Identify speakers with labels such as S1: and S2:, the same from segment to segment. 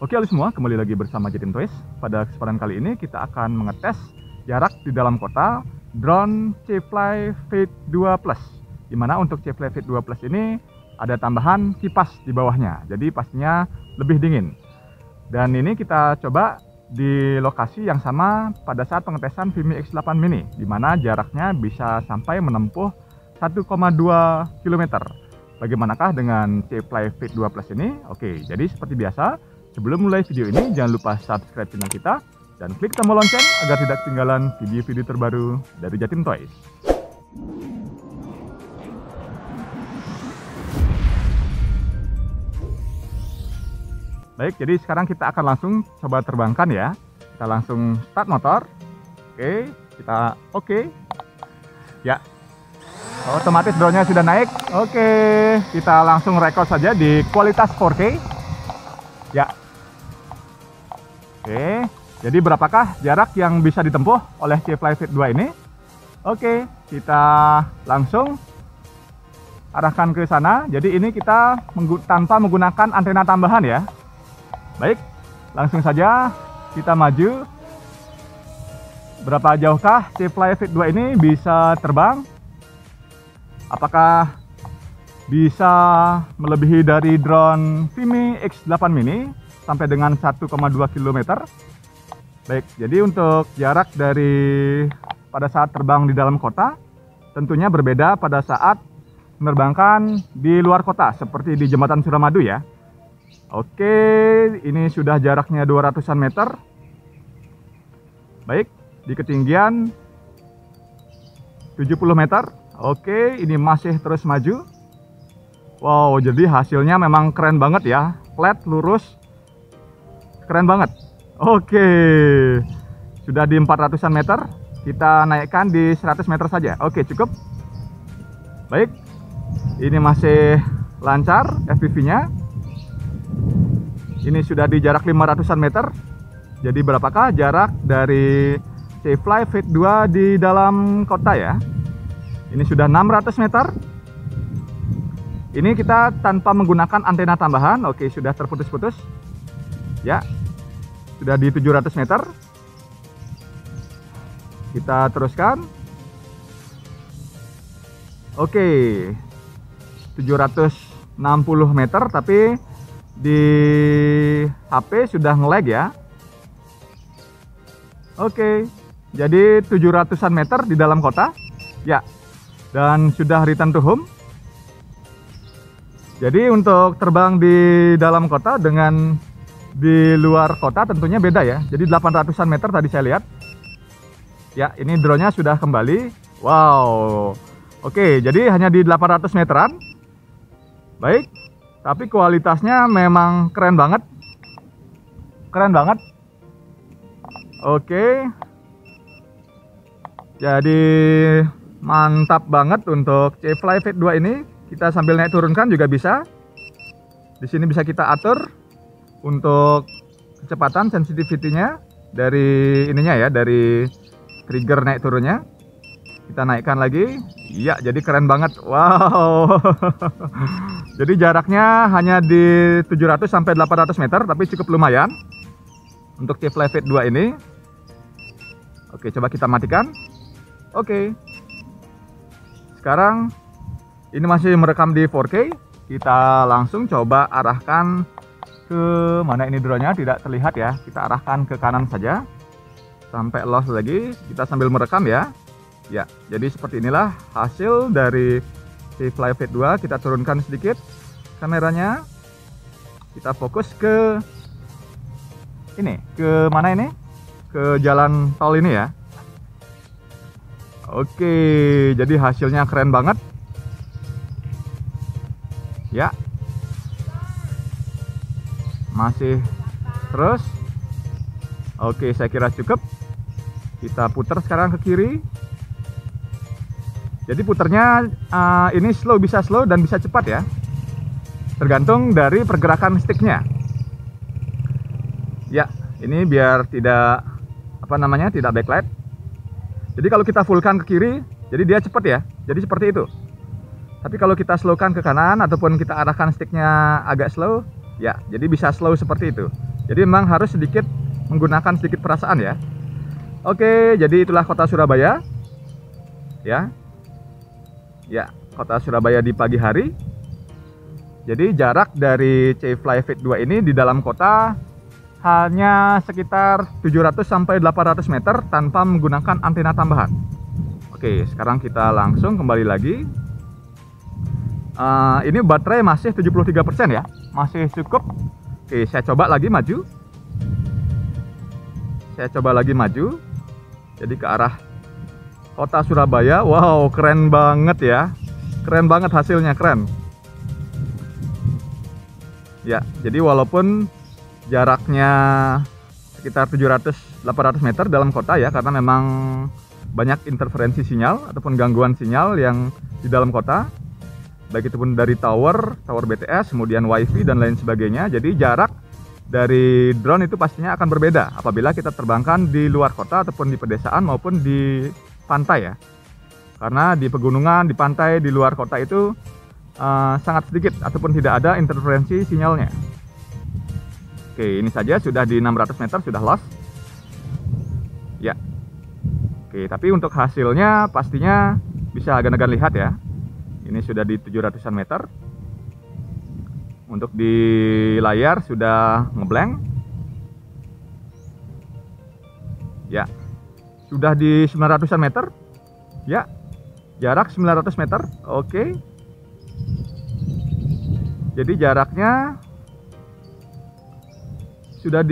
S1: Oke halo semua, kembali lagi bersama Jatim Toys. Pada kesempatan kali ini kita akan mengetes jarak di dalam kota drone C-Fly Fit 2 Plus. Dimana untuk C-Fly Fit 2 Plus ini ada tambahan kipas di bawahnya, jadi pastinya lebih dingin. Dan ini kita coba di lokasi yang sama pada saat pengetesan Vimy X8 Mini, dimana jaraknya bisa sampai menempuh 1,2 km. Bagaimanakah dengan C-Fly Fit 2 Plus ini? Oke, jadi seperti biasa, sebelum mulai video ini, jangan lupa subscribe channel kita dan klik tombol lonceng agar tidak ketinggalan video-video terbaru dari Jatim Toys. Baik, jadi sekarang kita akan langsung coba terbangkan ya. Kita langsung start motor. Oke, ya. Otomatis drone-nya sudah naik. Oke, kita langsung record saja di kualitas 4K. Ya. Oke, jadi berapakah jarak yang bisa ditempuh oleh C-Fly Fit 2 ini? Oke, kita langsung arahkan ke sana. Jadi ini kita tanpa menggunakan antena tambahan ya. Baik, langsung saja kita maju. Berapa jauhkah C-Fly Fit 2 ini bisa terbang? Apakah bisa melebihi dari drone Vimy X8 Mini sampai dengan 1,2 km? Baik, jadi untuk jarak dari pada saat terbang di dalam kota tentunya berbeda pada saat menerbangkan di luar kota seperti di Jembatan Suramadu ya. Oke, ini sudah jaraknya 200-an meter. Baik, di ketinggian 70 meter. Oke, ini masih terus maju. Wow, jadi hasilnya memang keren banget ya. Flat, lurus. Keren banget. Oke, sudah di 400-an meter. Kita naikkan di 100 meter saja. Oke, cukup. Baik, ini masih lancar FPV-nya. Ini sudah di jarak 500-an meter. Jadi berapakah jarak dari C-Fly Fit 2 di dalam kota ya? Ini sudah 600 meter. Ini kita tanpa menggunakan antena tambahan. Oke, sudah terputus-putus. Ya, sudah di 700 meter. Kita teruskan. Oke, 760 meter, tapi di HP sudah nge-lag ya. Oke, jadi 700-an meter di dalam kota. Ya, dan sudah return to home. Jadi untuk terbang di dalam kota dengan di luar kota tentunya beda ya. Jadi 800-an meter tadi saya lihat. Ya, ini drone-nya sudah kembali. Wow. Oke, jadi hanya di 800 meteran. Baik. Tapi kualitasnya memang keren banget. Keren banget. Oke. Jadi mantap banget untuk C-Fly Fit 2 ini. Kita sambil naik turunkan juga bisa. Di sini bisa kita atur untuk kecepatan sensitivity-nya dari ininya ya, dari trigger naik turunnya. Kita naikkan lagi. Iya, jadi keren banget. Wow. Jadi jaraknya hanya di 700 sampai 800 meter, tapi cukup lumayan untuk C-Fly Fit 2 ini. Oke, coba kita matikan. Oke. Sekarang ini masih merekam di 4K. Kita langsung coba arahkan ke mana ini drone-nya, tidak terlihat ya. Kita arahkan ke kanan saja sampai lost lagi. Kita sambil merekam ya. Ya, jadi seperti inilah hasil dari C-Fly Fit 2. Kita turunkan sedikit kameranya. Kita fokus ke ini, ke mana ini? Ke jalan tol ini ya. Oke, jadi hasilnya keren banget. Ya. Masih terus. Oke, saya kira cukup. Kita putar sekarang ke kiri. Jadi puternya ini bisa slow dan bisa cepat ya. Tergantung dari pergerakan sticknya. Ya, ini biar tidak tidak backlight. Jadi kalau kita fullkan ke kiri, jadi dia cepat ya. Jadi seperti itu. Tapi kalau kita slowkan ke kanan ataupun kita arahkan sticknya agak slow, ya, jadi bisa slow seperti itu. Jadi memang harus menggunakan sedikit perasaan ya. Oke, jadi itulah kota Surabaya. Ya. Ya, kota Surabaya di pagi hari. Jadi jarak dari C-Fly Fit 2 ini di dalam kota hanya sekitar 700 sampai 800 meter tanpa menggunakan antena tambahan. Oke, sekarang kita langsung kembali lagi. Ini baterai masih 73% ya, masih cukup. Oke, saya coba lagi maju. Jadi ke arah kota Surabaya. Wow, keren banget ya. Keren banget hasilnya, keren. Ya, jadi walaupun jaraknya sekitar 700-800 meter dalam kota ya, karena memang banyak interferensi sinyal ataupun gangguan sinyal yang di dalam kota, baik itu pun dari tower BTS, kemudian wifi dan lain sebagainya. Jadi jarak dari drone itu pastinya akan berbeda apabila kita terbangkan di luar kota ataupun di pedesaan maupun di pantai ya. Karena di pegunungan, di pantai, di luar kota itu sangat sedikit ataupun tidak ada interferensi sinyalnya. Oke, ini saja sudah di 600 meter sudah lost. Ya. Oke, tapi untuk hasilnya pastinya bisa agan-agan lihat ya. Ini sudah di 700-an meter. Untuk di layar sudah ngeblank. Ya. Sudah di 900-an meter. Ya. Jarak 900 meter. Oke. Jadi jaraknya sudah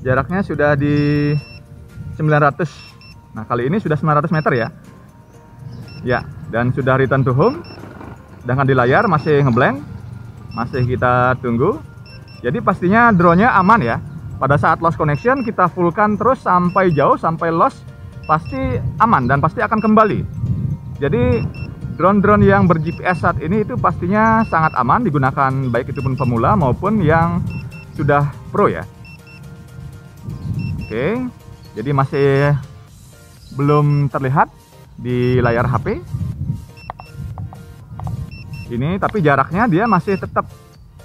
S1: jaraknya sudah di 900. Nah, kali ini sudah 900 meter ya. Ya, dan sudah return to home. Sedangkan di layar masih ngeblank. Masih kita tunggu. Jadi pastinya drone-nya aman ya. Pada saat lost connection kita fullkan terus sampai jauh, sampai lost, pasti aman dan pasti akan kembali. Jadi drone-drone yang ber-GPS saat ini itu pastinya sangat aman digunakan, baik itu pun pemula maupun yang sudah pro ya. Oke, jadi masih belum terlihat di layar HP. Ini tapi jaraknya dia masih tetap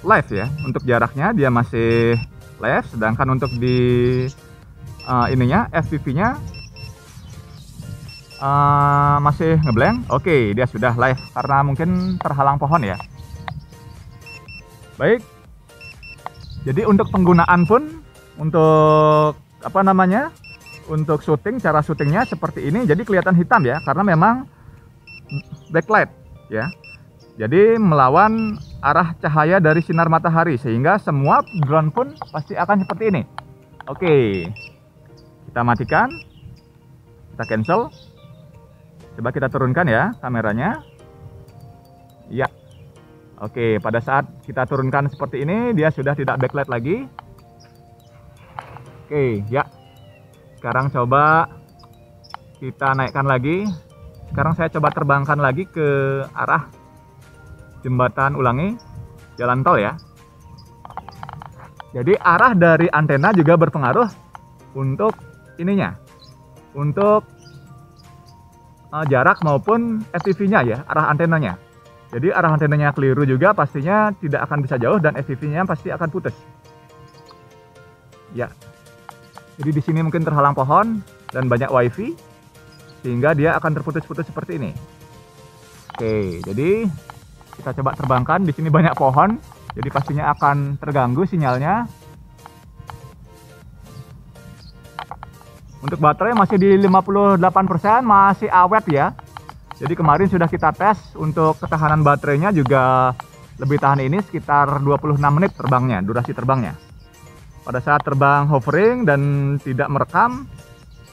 S1: live ya. Untuk jaraknya dia masih live, sedangkan untuk di FPV-nya masih ngeblank. Oke, dia sudah live karena mungkin terhalang pohon ya. Baik. Jadi untuk penggunaan pun untuk untuk syuting, cara syutingnya seperti ini. Jadi kelihatan hitam ya karena memang backlight ya. Jadi melawan arah cahaya dari sinar matahari sehingga semua drone pun pasti akan seperti ini. Oke. Kita matikan. Kita cancel. Coba kita turunkan ya kameranya. Ya. Oke, pada saat kita turunkan seperti ini dia sudah tidak backlight lagi. Oke, ya. Sekarang coba kita naikkan lagi. Sekarang saya coba terbangkan lagi ke arah jembatan Ulangi, jalan tol ya. Jadi arah dari antena juga berpengaruh untuk ininya. Untuk jarak maupun FPV-nya ya, arah antenanya. Jadi arah antenanya keliru juga pastinya tidak akan bisa jauh dan FPV-nya pasti akan putus. Ya. Jadi di sini mungkin terhalang pohon dan banyak wifi sehingga dia akan terputus-putus seperti ini. Oke, jadi kita coba terbangkan. Di sini banyak pohon, jadi pastinya akan terganggu sinyalnya. Untuk baterai masih di 58%, masih awet ya. Jadi kemarin sudah kita tes untuk ketahanan baterainya juga lebih tahan ini sekitar 26 menit terbangnya, durasi terbangnya. Pada saat terbang hovering dan tidak merekam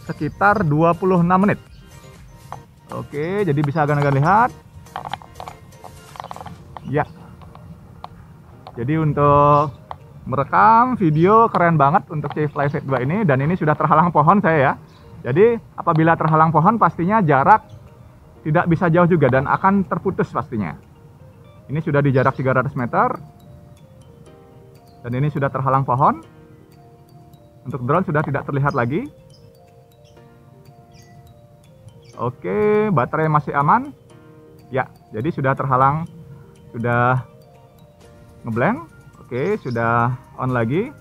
S1: sekitar 26 menit. Oke, jadi bisa agan-agan lihat. Ya. Jadi untuk merekam video keren banget untuk C-Fly Fit 2 ini, dan ini sudah terhalang pohon saya ya. Jadi apabila terhalang pohon pastinya jarak tidak bisa jauh juga dan akan terputus pastinya. Ini sudah di jarak 300 meter dan ini sudah terhalang pohon. Untuk drone sudah tidak terlihat lagi. Oke, baterai masih aman. Ya, jadi sudah terhalang, sudah ngeblank. Oke, sudah on lagi.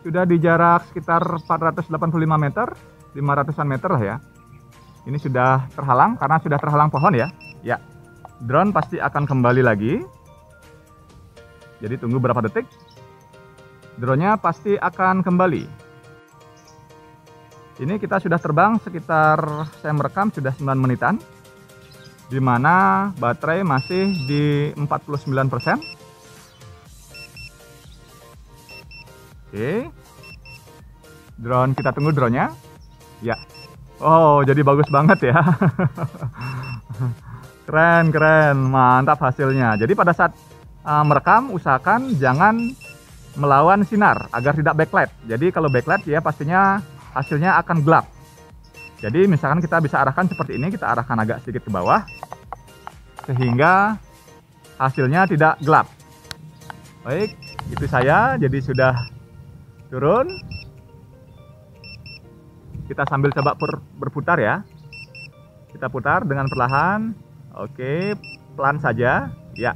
S1: Sudah di jarak sekitar 485 meter, 500-an meter lah ya. Ini sudah terhalang karena sudah terhalang pohon ya. Ya, drone pasti akan kembali lagi. Jadi tunggu berapa detik. Drone-nya pasti akan kembali. Ini kita sudah terbang sekitar, saya merekam sudah 9 menitan. Di mana baterai masih di 49%. Oke. Drone, kita tunggu drone-nya. Ya. Oh, jadi bagus banget ya. Keren, keren. Mantap hasilnya. Jadi pada saat merekam, usahakan jangan melawan sinar agar tidak backlight. Jadi kalau backlight ya pastinya hasilnya akan gelap. Jadi misalkan kita bisa arahkan seperti ini, kita arahkan agak sedikit ke bawah sehingga hasilnya tidak gelap. Baik, itu saya jadi sudah turun. Kita sambil coba berputar ya. Kita putar dengan perlahan. Oke, pelan saja. Ya.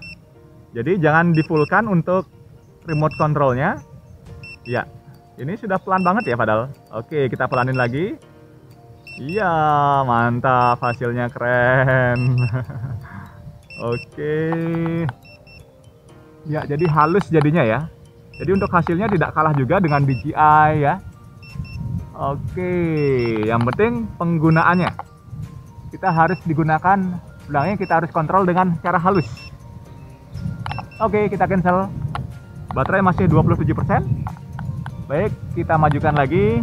S1: Jadi jangan di-fullkan untuk remote controlnya. Ya. Ini sudah pelan banget ya padahal. Oke, kita pelanin lagi. Iya, mantap, hasilnya keren. Oke. Ya, jadi halus jadinya ya. Jadi untuk hasilnya tidak kalah juga dengan DJI ya. Oke, yang penting penggunaannya. Kita harus digunakan, bilangnya kita harus kontrol dengan cara halus. Oke, kita cancel. Baterai masih 27%. Baik, kita majukan lagi.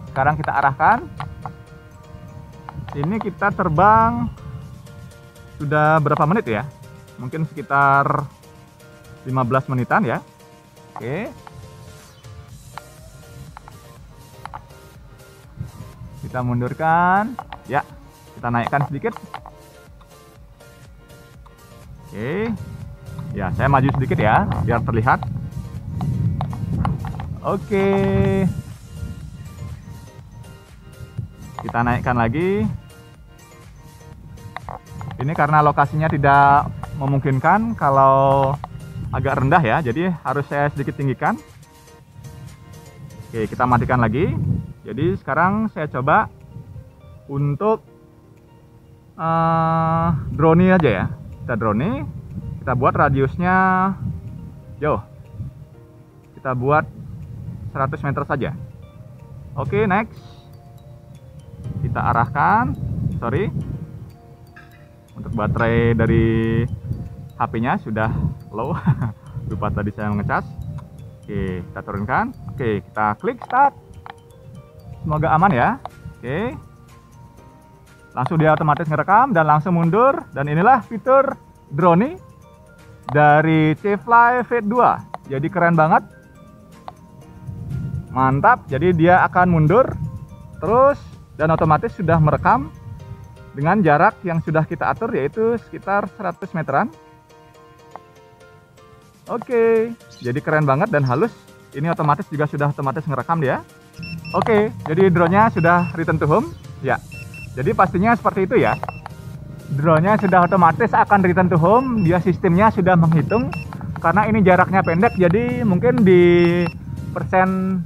S1: Sekarang kita arahkan. Ini kita terbang sudah berapa menit ya? Mungkin sekitar 15 menitan ya. Oke. Kita mundurkan. Ya, kita naikkan sedikit. Oke. Ya, saya maju sedikit ya, biar terlihat. Oke. Kita naikkan lagi. Ini karena lokasinya tidak memungkinkan kalau agak rendah ya, jadi harus saya sedikit tinggikan. Oke, kita matikan lagi. Jadi sekarang saya coba untuk drone aja ya. Kita drone, kita buat radiusnya jauh. Kita buat 100 meter saja. Oke, next. Kita arahkan, sorry. Untuk baterai dari HP-nya sudah low. Lupa tadi saya mengecas. Oke, kita turunkan. Oke, kita klik start. Semoga aman ya. Oke. Langsung dia otomatis ngerekam dan langsung mundur. Dan inilah fitur drone dari C-Fly Fate 2. Jadi keren banget. Mantap. Jadi dia akan mundur terus dan otomatis sudah merekam dengan jarak yang sudah kita atur, yaitu sekitar 100 meteran. Oke, jadi keren banget dan halus. Ini otomatis juga sudah otomatis ngerekam dia. Oke, jadi drone-nya sudah return to home. Ya, jadi pastinya seperti itu ya. Drone-nya sudah otomatis akan return to home. Dia sistemnya sudah menghitung. Karena ini jaraknya pendek, jadi mungkin di 8%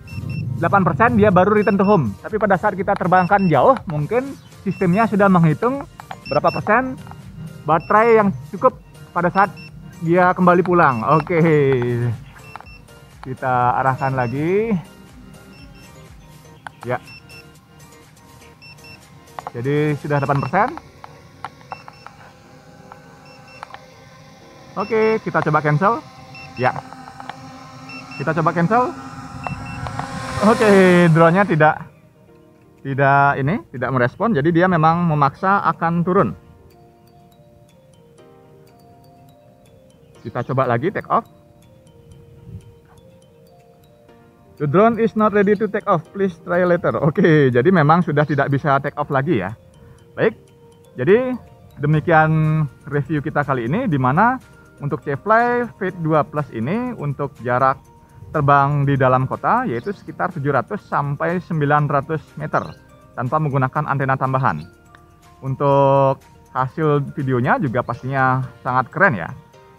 S1: dia baru return to home. Tapi pada saat kita terbangkan jauh, mungkin sistemnya sudah menghitung berapa persen baterai yang cukup pada saat dia kembali pulang. Oke, kita arahkan lagi. Ya, jadi sudah 8%. Oke, kita coba cancel. Ya, kita coba cancel. Oke, drone-nya tidak merespon, jadi dia memang memaksa akan turun. Kita coba lagi take off. The drone is not ready to take off, please try later. Oke, jadi memang sudah tidak bisa take off lagi ya. Baik, jadi demikian review kita kali ini, di mana untuk C-Fly Fate 2 Plus ini untuk jarak terbang di dalam kota yaitu sekitar 700 sampai 900 meter tanpa menggunakan antena tambahan. Untuk hasil videonya juga pastinya sangat keren ya.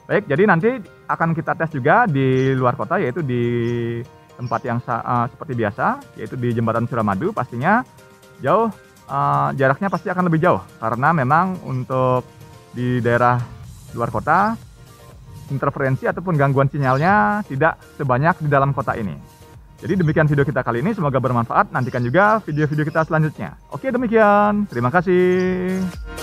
S1: Baik, jadi nanti akan kita tes juga di luar kota, yaitu di tempat yang seperti biasa, yaitu di Jembatan Suramadu. Pastinya jauh, jaraknya pasti akan lebih jauh, karena memang untuk di daerah luar kota, interferensi ataupun gangguan sinyalnya tidak sebanyak di dalam kota ini. Jadi demikian video kita kali ini, semoga bermanfaat. Nantikan juga video-video kita selanjutnya. Oke, demikian. Terima kasih.